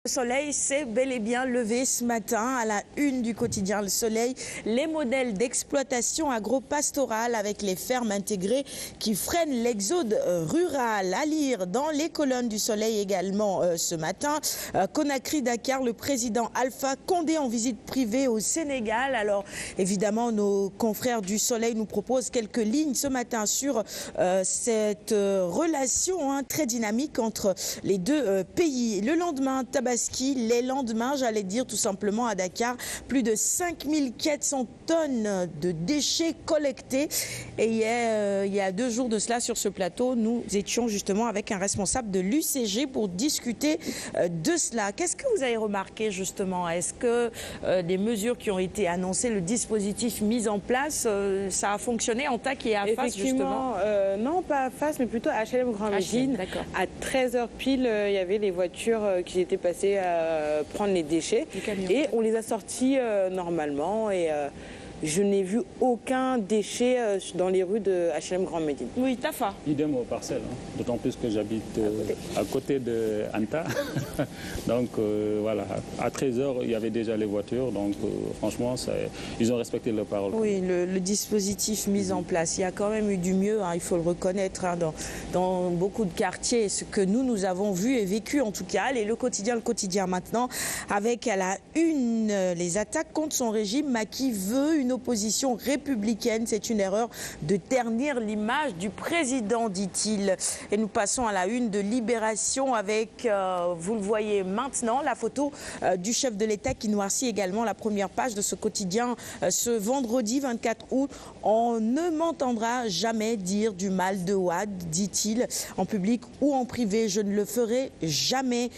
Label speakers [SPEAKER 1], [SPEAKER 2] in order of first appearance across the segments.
[SPEAKER 1] Le soleil s'est bel et bien levé ce matin à la une du quotidien Le Soleil. Les modèles d'exploitation agro-pastorale avec les fermes intégrées qui freinent l'exode rural. À lire dans les colonnes du Soleil également ce matin. Conakry-Dakar, le président Alpha Condé en visite privée au Sénégal. Alors évidemment, nos confrères du Soleil nous proposent quelques lignes ce matin sur cette relation très dynamique entre les deux pays. Le lendemain, Tabaski, les lendemains, j'allais dire tout simplement à Dakar, plus de 5400 tonnes de déchets collectés. Et il y a 2 jours de cela sur ce plateau, nous étions justement avec un responsable de l'UCG pour discuter de cela. Qu'est-ce que vous avez remarqué justement? Est-ce que les mesures qui ont été annoncées, le dispositif mis en place, ça a fonctionné en TAC et à face justement?
[SPEAKER 2] Non, pas à face, mais plutôt à HLM Grand Médine. À 13h pile, il y avait les voitures qui étaient passées à prendre les déchets et on les a sortis normalement et je n'ai vu aucun déchet dans les rues de HLM Grand Médine.
[SPEAKER 1] Oui, Tafa.
[SPEAKER 3] Idem aux parcelles, d'autant plus que j'habite à côté de Anta. Donc voilà, à 13h, il y avait déjà les voitures, donc franchement, ils ont respecté leur parole.
[SPEAKER 1] Oui, le dispositif mis en place, il y a quand même eu du mieux, il faut le reconnaître, dans beaucoup de quartiers, ce que nous avons vu et vécu en tout cas. Allez, le quotidien maintenant, avec à la une les attaques contre son régime, Macky veut une opposition républicaine. C'est une erreur de ternir l'image du président, dit-il. Et nous passons à la une de Libération avec, vous le voyez maintenant, la photo du chef de l'État qui noircit également la première page de ce quotidien ce vendredi 24 août. On ne m'entendra jamais dire du mal de Wade, dit-il, en public ou en privé. Je ne le ferai jamais.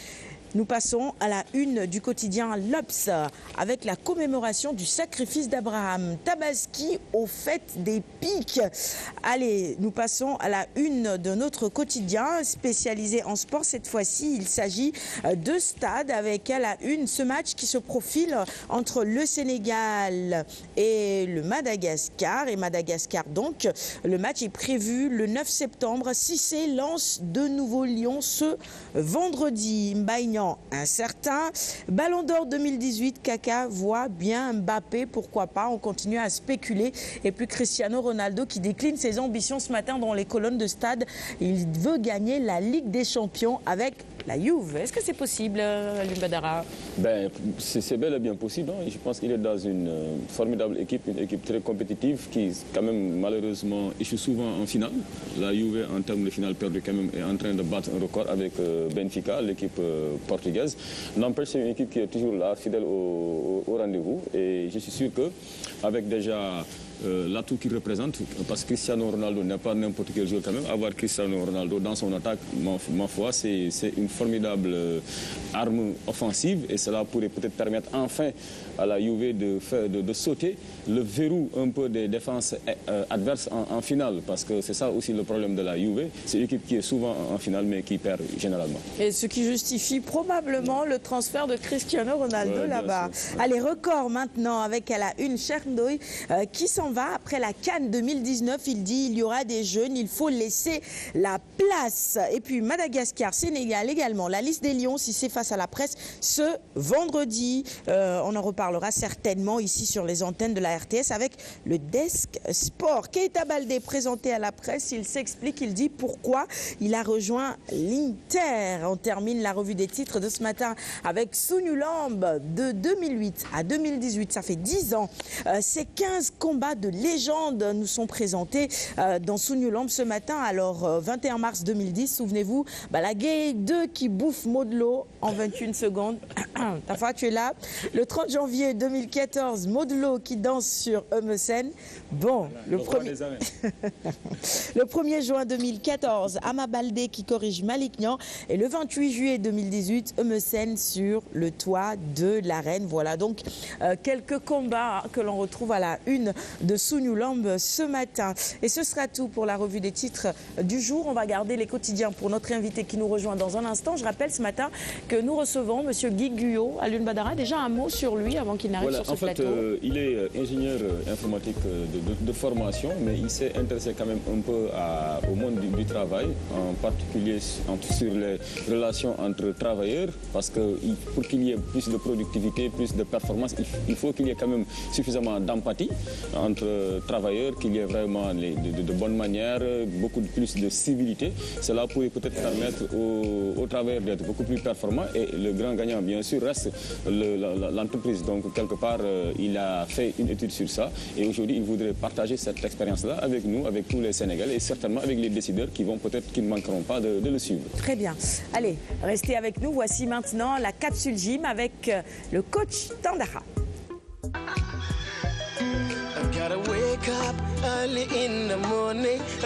[SPEAKER 1] Nous passons à la une du quotidien L'Obs avec la commémoration du sacrifice d'Abraham. Tabaski aux fêtes des pics. Allez, nous passons à la une de notre quotidien spécialisé en sport. Cette fois-ci, il s'agit de stade avec à la une ce match qui se profile entre le Sénégal et le Madagascar. Et Madagascar donc, le match est prévu le 9 septembre. Cissé lance de nouveaux lions ce vendredi. Mbaïnian incertain. Ballon d'or 2018, Kaka voit bien Mbappé, pourquoi pas, on continue à spéculer. Et puis Cristiano Ronaldo qui décline ses ambitions ce matin dans les colonnes de stade. Il veut gagner la Ligue des Champions avec la Juve. Est-ce que c'est possible, Alioune Badara?
[SPEAKER 4] C'est bel et bien possible. Je pense qu'il est dans une formidable équipe, une équipe très compétitive qui, quand même, malheureusement, échoue souvent en finale. La Juve, en termes de finale perdue, quand même, est en train de battre un record avec Benfica, l'équipe portugaise. N'empêche, c'est une équipe qui est toujours là, fidèle au rendez-vous. Et je suis sûr qu'avec déjà l'atout qu'il représente, parce que Cristiano Ronaldo n'est pas n'importe quel joueur quand même, avoir Cristiano Ronaldo dans son attaque, ma foi, c'est une formidable arme offensive et cela pourrait peut-être permettre enfin à la Juve de sauter le verrou un peu des défenses adverses en finale, parce que c'est ça aussi le problème de la Juve, c'est une équipe qui est souvent en finale mais qui perd généralement.
[SPEAKER 1] Et ce qui justifie probablement le transfert de Cristiano Ronaldo là-bas. Allez, record maintenant avec à la une Chernoï qui s'en va après la CAN 2019. Il dit il y aura des jeunes, il faut laisser la place. Et puis Madagascar, Sénégal également. La liste des Lions, si c'est face à la presse ce vendredi. On en reparlera certainement ici sur les antennes de la RTS avec le Desk Sport. Keita Baldé présenté à la presse, il s'explique, il dit pourquoi il a rejoint l'Inter. On termine la revue des titres de ce matin avec Sunulamb de 2008 à 2018. Ça fait 10 ans. Ces 15 combats de légende nous sont présentés dans Sunulamb ce matin. Alors 21 mars 2010, souvenez-vous, Balaguer 2 qui bouffe Modlo en 21 secondes. Tafa, tu es là. Le 30 janvier 2014, Modlo qui danse sur Eumeu Sène. Bon, le 1er juin 2014, Ama Baldé qui corrige Malick Niang. Et le 28 juillet 2018, Eumeu Sène sur le toit de l'arène. Voilà donc quelques combats que l'on retrouve à la une de Sunulamb ce matin. Et ce sera tout pour la revue des titres du jour. On va garder les quotidiens pour notre invité qui nous rejoint dans un instant. Je rappelle ce matin que nous recevons M. Guy Guy duo, Alioune Badara. Déjà un mot sur lui avant qu'il n'arrive sur ce plateau.
[SPEAKER 4] Il est ingénieur informatique de formation, mais il s'est intéressé quand même un peu au monde du travail, en particulier sur les relations entre travailleurs, parce que pour qu'il y ait plus de productivité, plus de performance, il faut qu'il y ait quand même suffisamment d'empathie entre travailleurs, qu'il y ait vraiment de bonnes manières, beaucoup plus de civilité. Cela pourrait peut-être permettre aux travailleurs d'être beaucoup plus performants, et le grand gagnant, bien sûr, reste l'entreprise. Donc, quelque part, il a fait une étude sur ça, et aujourd'hui, il voudrait partager cette expérience-là avec nous, avec tous les Sénégalais, et certainement avec les décideurs qui ne manqueront pas de le suivre.
[SPEAKER 1] Très bien. Allez, restez avec nous. Voici maintenant la capsule gym avec le coach Tandara.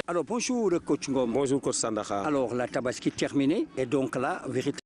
[SPEAKER 5] Alors bonjour coach Ngom.
[SPEAKER 6] Bonjour coach Sandaha.
[SPEAKER 5] Alors la Tabaski terminée et donc là, véritablement